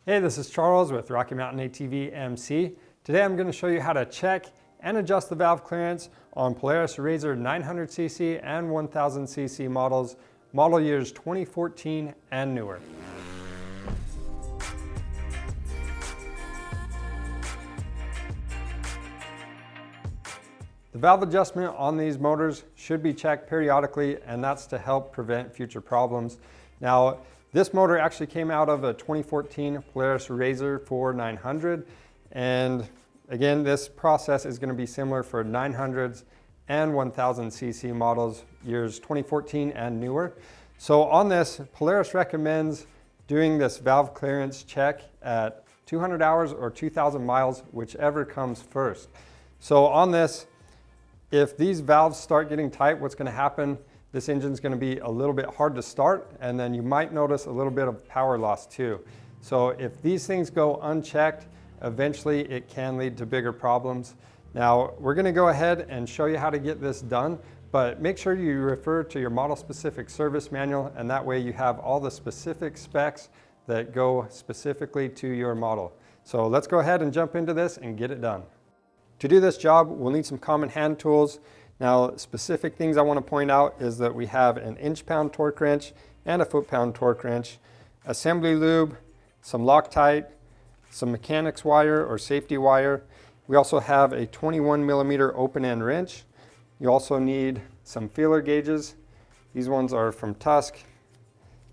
Hey, this is Charles with Rocky Mountain ATV MC. Today I'm going to show you how to check and adjust the valve clearance on Polaris RZR 900cc and 1000cc models, model years 2014 and newer. The valve adjustment on these motors should be checked periodically, and that's to help prevent future problems. Now, this motor actually came out of a 2014 Polaris RZR 900, and again, this process is going to be similar for 900s and 1000cc models, years 2014 and newer. So on this, Polaris recommends doing this valve clearance check at 200 hours or 2,000 miles, whichever comes first. So on this, if these valves start getting tight, what's going to happen? This engine's going to be a little bit hard to start, and then you might notice a little bit of power loss too. So if these things go unchecked, eventually it can lead to bigger problems. Now, we're going to go ahead and show you how to get this done, but make sure you refer to your model specific service manual, and that way you have all the specific specs that go specifically to your model. So let's go ahead and jump into this and get it done. To do this job, we'll need some common hand tools. Now, specific things I want to point out is that we have an inch-pound torque wrench and a foot-pound torque wrench, assembly lube, some Loctite, some mechanics wire or safety wire. We also have a 21 millimeter open-end wrench. You also need some feeler gauges. These ones are from Tusk.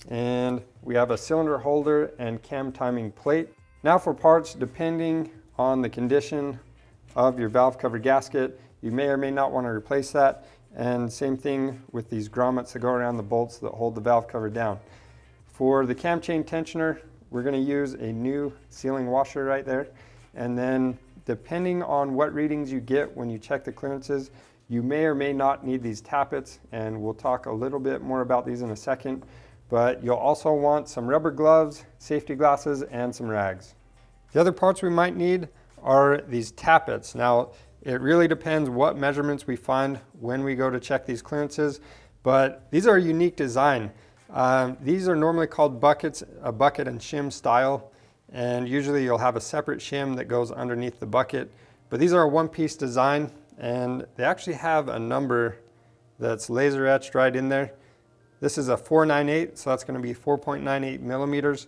And we have a cylinder holder and cam timing plate. Now for parts, depending on the condition of your valve cover gasket, you may or may not want to replace that. And same thing with these grommets that go around the bolts that hold the valve cover down. For the cam chain tensioner, we're going to use a new sealing washer right there. And then depending on what readings you get when you check the clearances, you may or may not need these tappets, and we'll talk a little bit more about these in a second. But you'll also want some rubber gloves, safety glasses, and some rags. The other parts we might need are these tappets. Now, it really depends what measurements we find when we go to check these clearances, but these are a unique design. These are normally called buckets, a bucket and shim style, and usually you'll have a separate shim that goes underneath the bucket, but these are a one-piece design, and they actually have a number that's laser etched right in there. This is a 498, so that's going to be 4.98 millimeters.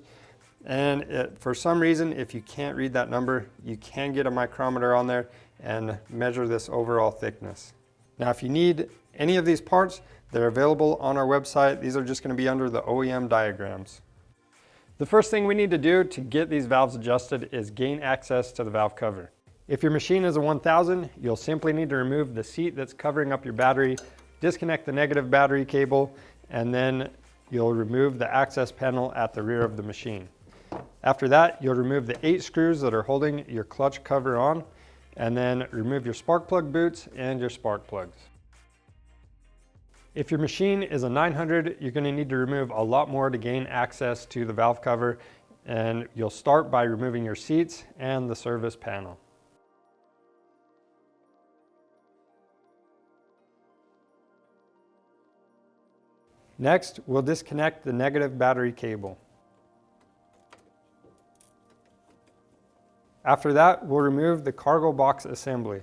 And for some reason, if you can't read that number, you can get a micrometer on there and measure this overall thickness. Now, if you need any of these parts, they're available on our website. These are just going to be under the OEM diagrams. The first thing we need to do to get these valves adjusted is gain access to the valve cover. If your machine is a 1000, you'll simply need to remove the seat that's covering up your battery, disconnect the negative battery cable, and then you'll remove the access panel at the rear of the machine. After that, you'll remove the 8 screws that are holding your clutch cover on, and then remove your spark plug boots and your spark plugs. If your machine is a 900, you're going to need to remove a lot more to gain access to the valve cover, and you'll start by removing your seats and the service panel. Next, we'll disconnect the negative battery cable. After that, we'll remove the cargo box assembly.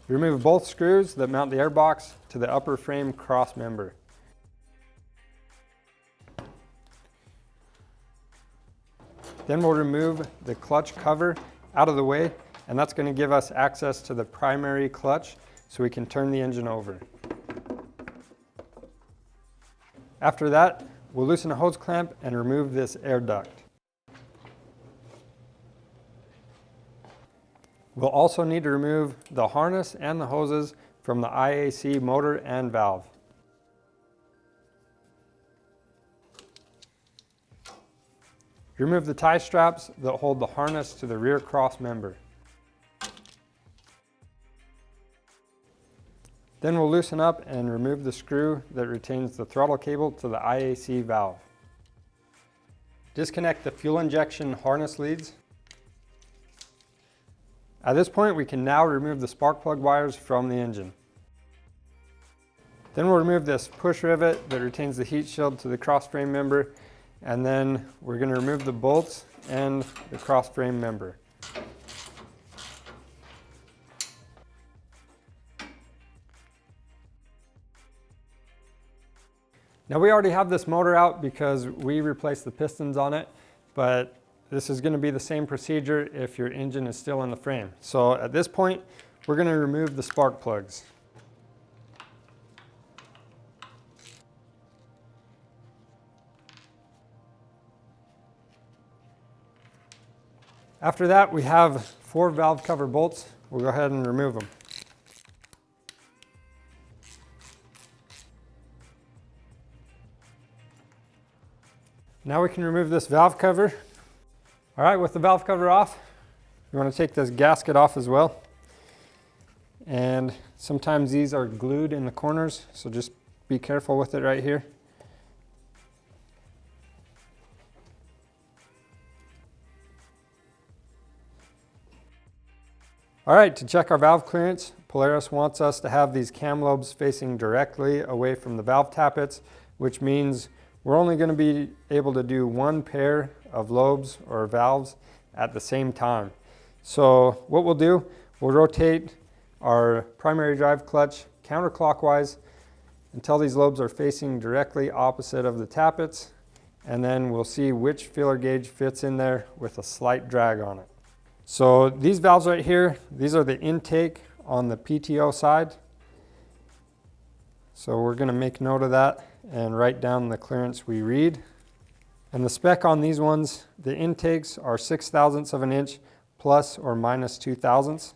Remove both screws that mount the airbox to the upper frame cross member. Then we'll remove the clutch cover out of the way, and that's going to give us access to the primary clutch so we can turn the engine over. After that, we'll loosen a hose clamp and remove this air duct. We'll also need to remove the harness and the hoses from the IAC motor and valve. Remove the tie straps that hold the harness to the rear cross member. Then we'll loosen up and remove the screw that retains the throttle cable to the IAC valve. Disconnect the fuel injection harness leads. At this point, we can now remove the spark plug wires from the engine. Then we'll remove this push rivet that retains the heat shield to the cross frame member, and then we're going to remove the bolts and the cross frame member. Now we already have this motor out because we replaced the pistons on it, but this is going to be the same procedure if your engine is still in the frame. So at this point, we're going to remove the spark plugs. After that, we have 4 valve cover bolts. We'll go ahead and remove them. Now we can remove this valve cover. All right, with the valve cover off, you want to take this gasket off as well. And sometimes these are glued in the corners, so just be careful with it right here. All right, to check our valve clearance, Polaris wants us to have these cam lobes facing directly away from the valve tappets, which means we're only going to be able to do 1 pair of lobes or valves at the same time. So what we'll do, we'll rotate our primary drive clutch counterclockwise until these lobes are facing directly opposite of the tappets, and then we'll see which feeler gauge fits in there with a slight drag on it. So these valves right here, these are the intake on the PTO side. So we're going to make note of that and write down the clearance we read. And the spec on these ones, the intakes are 6/1000ths of an inch plus or minus 2/1000ths.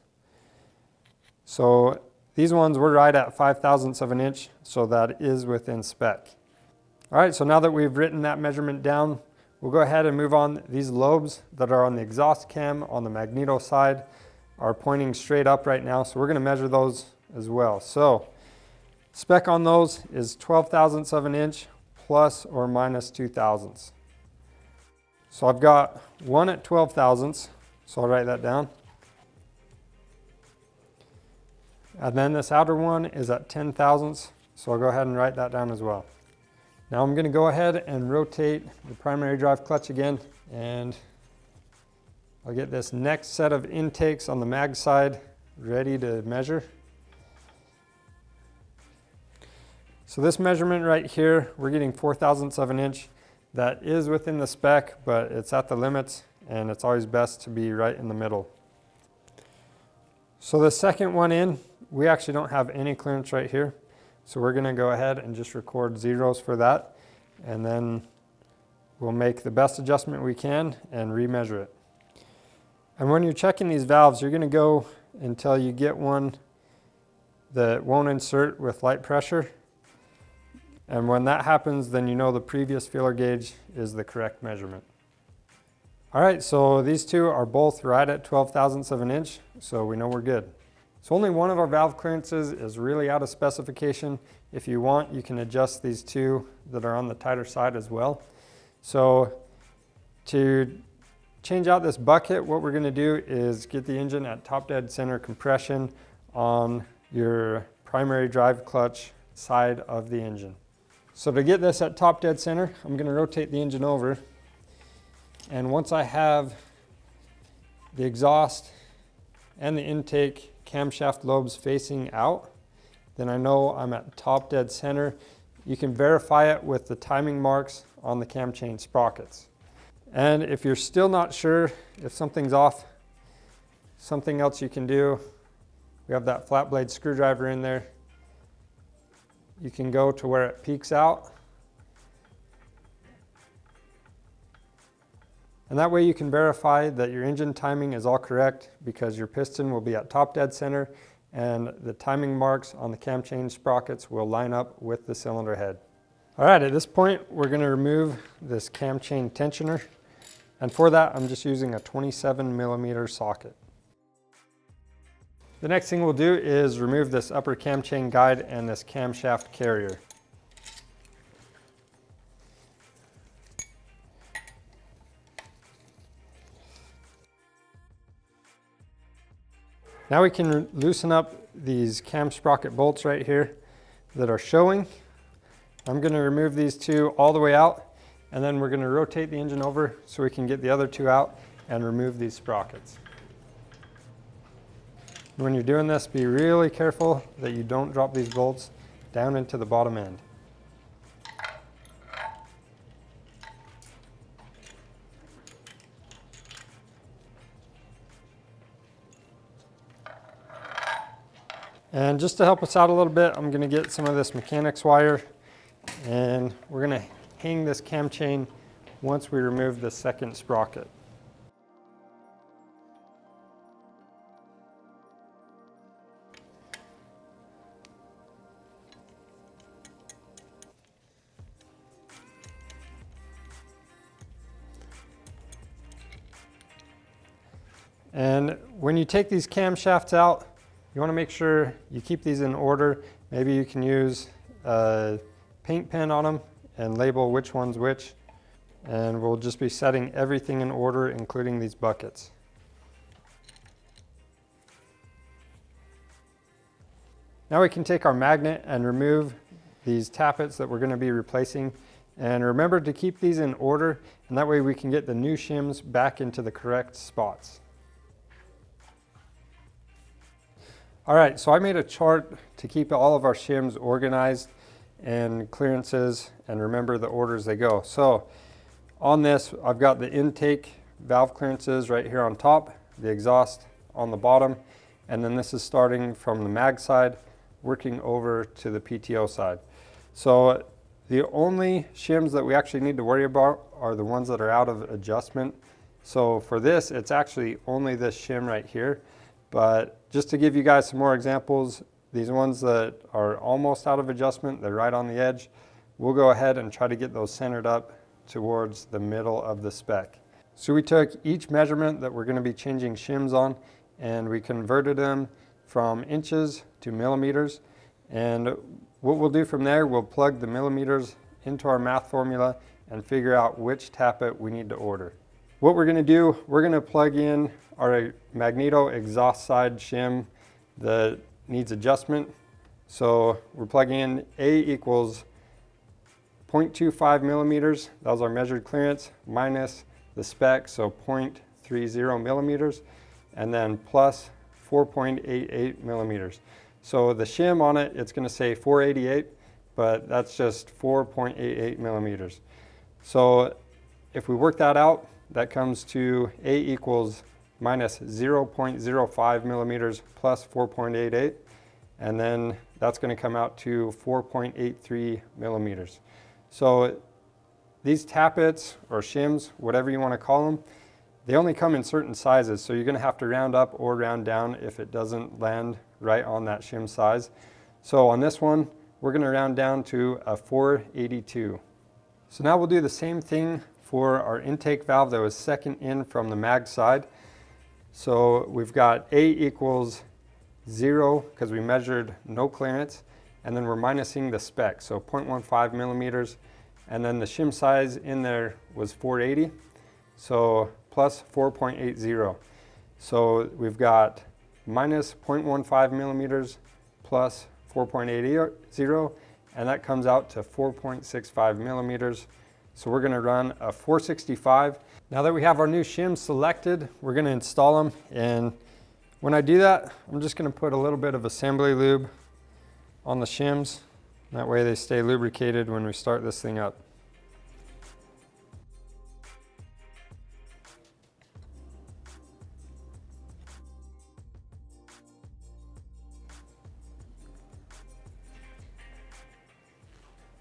So these ones were right at 5/1000ths of an inch, so that is within spec. All right, so now that we've written that measurement down, we'll go ahead and move on. These lobes that are on the exhaust cam on the magneto side are pointing straight up right now, so we're going to measure those as well. So spec on those is 12/1000ths of an inch plus or minus 2/1000ths. So I've got one at 12/1000ths, so I'll write that down. And then this outer one is at 10/1000ths, so I'll go ahead and write that down as well. Now I'm going to go ahead and rotate the primary drive clutch again, and I'll get this next set of intakes on the mag side ready to measure. So this measurement right here, we're getting 4/1000ths of an inch. That is within the spec, but it's at the limits, and it's always best to be right in the middle. So the second one in, we actually don't have any clearance right here. So we're going to go ahead and just record zeros for that, and then we'll make the best adjustment we can and remeasure it. And when you're checking these valves, you're going to go until you get one that won't insert with light pressure. And when that happens, then you know the previous feeler gauge is the correct measurement. All right, so these two are both right at 12/1000ths of an inch, so we know we're good. So only one of our valve clearances is really out of specification. If you want, you can adjust these two that are on the tighter side as well. So to change out this bucket, what we're going to do is get the engine at top dead center compression on your primary drive clutch side of the engine. So to get this at top dead center, I'm going to rotate the engine over. And once I have the exhaust and the intake camshaft lobes facing out, then I know I'm at top dead center. You can verify it with the timing marks on the cam chain sprockets. And if you're still not sure if something's off, something else you can do, we have that flat blade screwdriver in there. You can go to where it peaks out And that way you can verify that your engine timing is all correct, because your piston will be at top dead center and the timing marks on the cam chain sprockets will line up with the cylinder head. All right, at this point, we're going to remove this cam chain tensioner. And for that, I'm just using a 27mm socket. The next thing we'll do is remove this upper cam chain guide and this camshaft carrier. Now we can loosen up these cam sprocket bolts right here that are showing. I'm going to remove these two all the way out, and then we're going to rotate the engine over so we can get the other two out and remove these sprockets. When you're doing this, be really careful that you don't drop these bolts down into the bottom end. And just to help us out a little bit, I'm going to get some of this mechanics wire, and we're going to hang this cam chain once we remove the second sprocket. And when you take these camshafts out, you want to make sure you keep these in order. Maybe you can use a paint pen on them and label which one's which. And we'll just be setting everything in order, including these buckets. Now we can take our magnet and remove these tappets that we're going to be replacing. And remember to keep these in order, and that way we can get the new shims back into the correct spots. All right, so I made a chart to keep all of our shims organized and clearances and remember the orders they go. So on this, I've got the intake valve clearances right here on top, the exhaust on the bottom, and then this is starting from the mag side, working over to the PTO side. So the only shims that we actually need to worry about are the ones that are out of adjustment. So for this, it's actually only this shim right here. But just to give you guys some more examples, these ones that are almost out of adjustment, they're right on the edge, we'll go ahead and try to get those centered up towards the middle of the spec. So we took each measurement that we're going to be changing shims on, and we converted them from inches to millimeters. And what we'll do from there, we'll plug the millimeters into our math formula and figure out which tappet we need to order. What we're going to do, we're going to plug in our magneto exhaust side shim that needs adjustment. So we're plugging in A equals 0.25 millimeters. That was our measured clearance, minus the spec, so 0.30 millimeters, and then plus 4.88 millimeters. So the shim on it, it's going to say 488, but that's just 4.88 millimeters. So if we work that out, that comes to A equals minus 0.05 millimeters plus 4.88, and then that's going to come out to 4.83 millimeters. So these tappets or shims, whatever you want to call them, they only come in certain sizes, so you're going to have to round up or round down if it doesn't land right on that shim size. So on this one, we're going to round down to a 482. So now we'll do the same thing for our intake valve that was second in from the mag side. So we've got A equals 0 because we measured no clearance, and then we're minusing the spec, so 0.15 millimeters, and then the shim size in there was 480, so plus 4.80. So we've got minus 0.15 millimeters plus 4.80, and that comes out to 4.65 millimeters. So we're going to run a 465. Now that we have our new shims selected, we're going to install them. And when I do that, I'm just going to put a little bit of assembly lube on the shims. That way they stay lubricated when we start this thing up.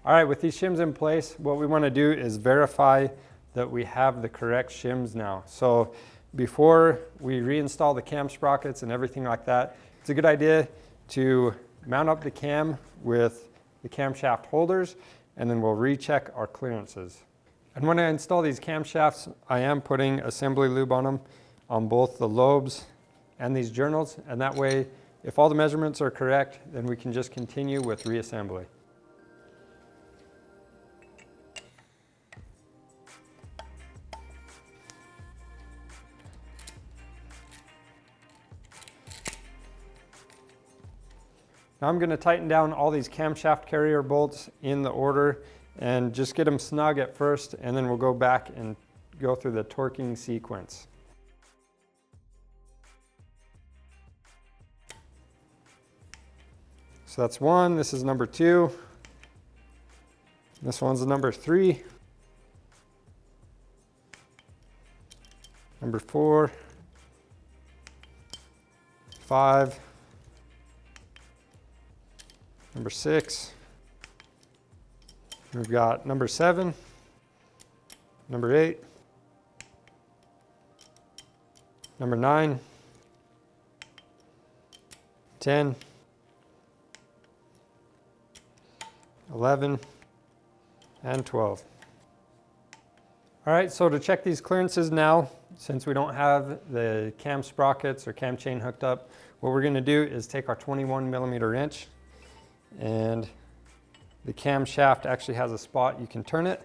All right, with these shims in place, what we want to do is verify that we have the correct shims now. So before we reinstall the cam sprockets and everything like that, it's a good idea to mount up the cam with the camshaft holders, and then we'll recheck our clearances. And when I install these camshafts, I am putting assembly lube on them, on both the lobes and these journals, and that way, if all the measurements are correct, then we can just continue with reassembly. Now I'm going to tighten down all these camshaft carrier bolts in the order and just get them snug at first, and then we'll go back and go through the torquing sequence. So that's one, this is number 2. This one's number 3. Number 4, 5, number 6, we've got number 7, number 8, number 9, 10, 11, and 12. All right, so to check these clearances now, since we don't have the cam sprockets or cam chain hooked up, what we're going to do is take our 21mm wrench, and the camshaft actually has a spot you can turn it.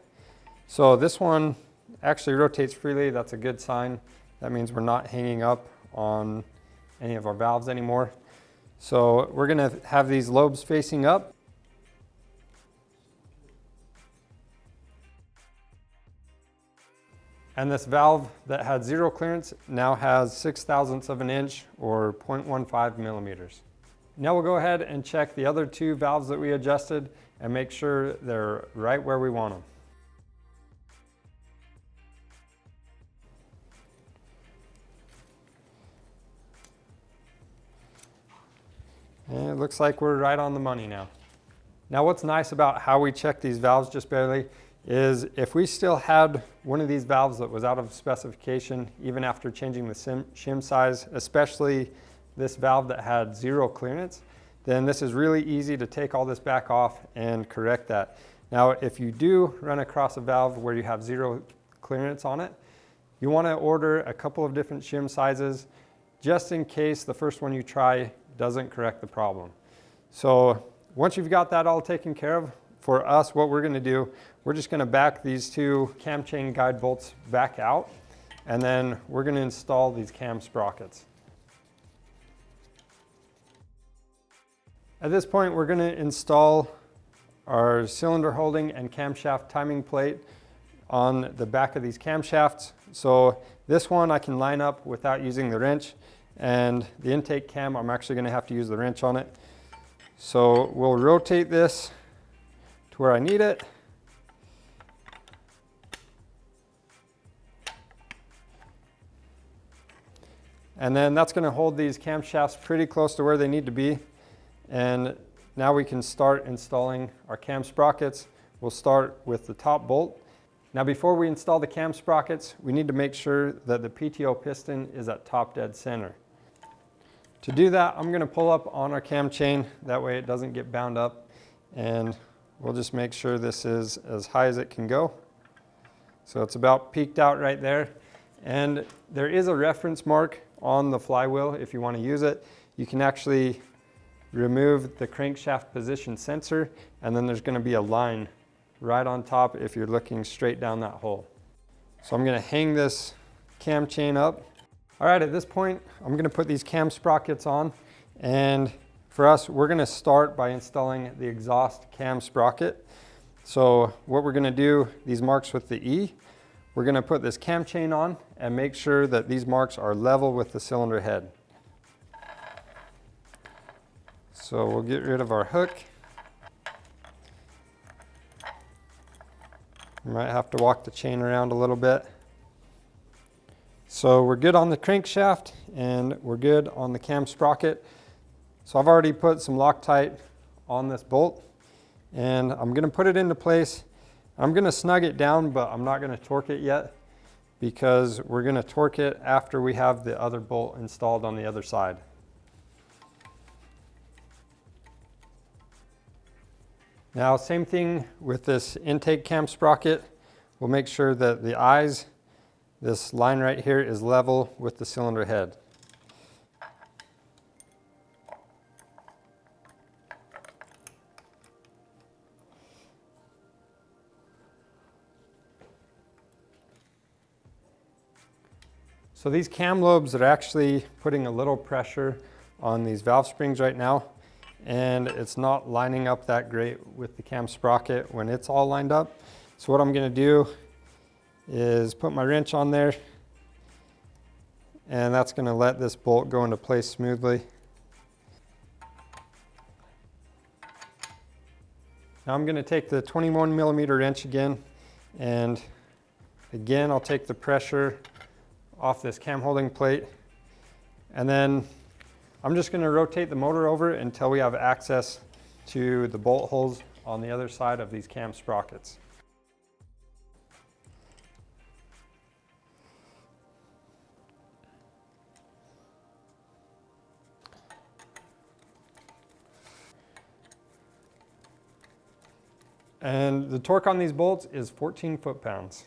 So this one actually rotates freely. That's a good sign. That means we're not hanging up on any of our valves anymore. So we're going to have these lobes facing up. And this valve that had 0 clearance now has 0.006 of an inch or 0.15 millimeters. Now we'll go ahead and check the other 2 valves that we adjusted and make sure they're right where we want them. And it looks like we're right on the money now. Now what's nice about how we check these valves just barely is if we still had one of these valves that was out of specification, even after changing the shim size, especially this valve that had 0 clearance, then this is really easy to take all this back off and correct that. Now, if you do run across a valve where you have 0 clearance on it, you want to order a couple of different shim sizes just in case the first one you try doesn't correct the problem. So once you've got that all taken care of, for us, what we're going to do, we're just going to back these 2 cam chain guide bolts back out, and then we're going to install these cam sprockets. At this point, we're going to install our cylinder holding and camshaft timing plate on the back of these camshafts. So this one I can line up without using the wrench, and the intake cam, I'm actually going to have to use the wrench on it. So we'll rotate this to where I need it. And then that's going to hold these camshafts pretty close to where they need to be. And now we can start installing our cam sprockets. We'll start with the top bolt. Now before we install the cam sprockets, we need to make sure that the PTO piston is at top dead center. To do that, I'm going to pull up on our cam chain. That way it doesn't get bound up, and we'll just make sure this is as high as it can go. So it's about peaked out right there. And there is a reference mark on the flywheel if you want to use it. You can actually remove the crankshaft position sensor, and then there's going to be a line right on top if you're looking straight down that hole. So I'm going to hang this cam chain up. All right, at this point, I'm going to put these cam sprockets on, and for us, we're going to start by installing the exhaust cam sprocket. So what we're going to do, these marks with the E, we're going to put this cam chain on and make sure that these marks are level with the cylinder head. So we'll get rid of our hook. We might have to walk the chain around a little bit. So we're good on the crankshaft and we're good on the cam sprocket. So I've already put some Loctite on this bolt, and I'm going to put it into place, I'm going to snug it down, but I'm not going to torque it yet because we're going to torque it after we have the other bolt installed on the other side. Now, same thing with this intake cam sprocket. We'll make sure that the eyes, this line right here, is level with the cylinder head. So these cam lobes are actually putting a little pressure on these valve springs right now, and it's not lining up that great with the cam sprocket when it's all lined up. So what I'm going to do is put my wrench on there, and that's going to let this bolt go into place smoothly. Now I'm going to take the 21mm wrench again, and again I'll take the pressure off this cam holding plate, and then I'm just going to rotate the motor over until we have access to the bolt holes on the other side of these cam sprockets. And the torque on these bolts is 14 foot-pounds.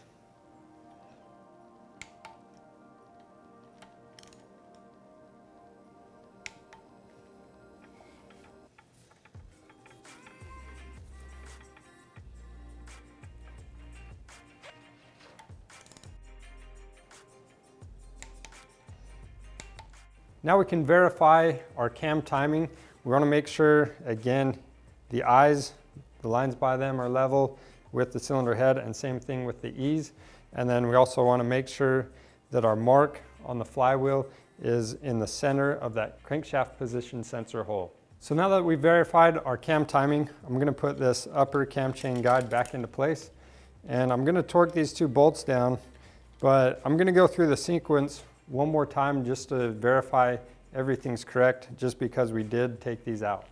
Now we can verify our cam timing. We want to make sure, again, the eyes, the lines by them are level with the cylinder head, and same thing with the E's. And then we also want to make sure that our mark on the flywheel is in the center of that crankshaft position sensor hole. So now that we've verified our cam timing, I'm going to put this upper cam chain guide back into place, and I'm going to torque these two bolts down, but I'm going to go through the sequence one more time just to verify everything's correct, just because we did take these out.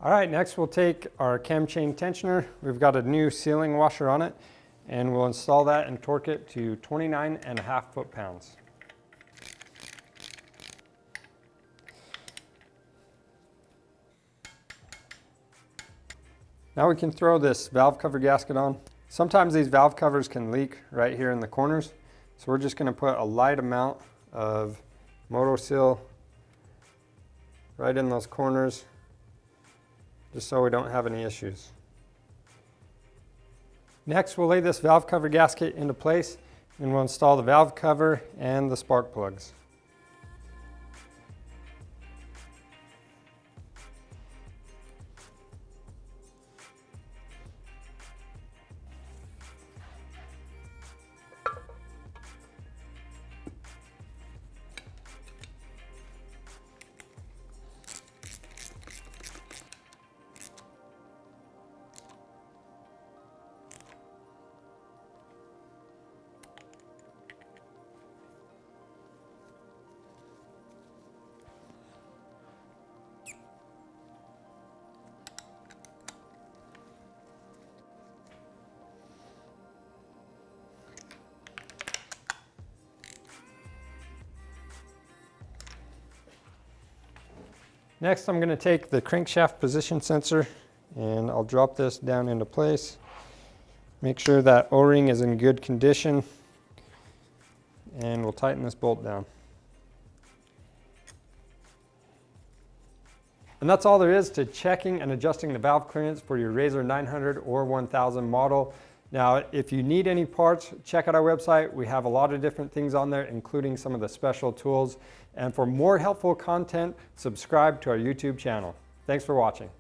All right, next we'll take our cam chain tensioner. We've got a new sealing washer on it, and we'll install that and torque it to 29.5 foot-pounds. Now we can throw this valve cover gasket on. Sometimes these valve covers can leak right here in the corners, so we're just going to put a light amount of Moto-Seal right in those corners, just so we don't have any issues. Next, we'll lay this valve cover gasket into place, and we'll install the valve cover and the spark plugs. Next, I'm going to take the crankshaft position sensor, and I'll drop this down into place. Make sure that O-ring is in good condition, and we'll tighten this bolt down. And that's all there is to checking and adjusting the valve clearance for your RZR 900 or 1000 model. Now, if you need any parts, check out our website. We have a lot of different things on there, including some of the special tools. And for more helpful content, subscribe to our YouTube channel. Thanks for watching.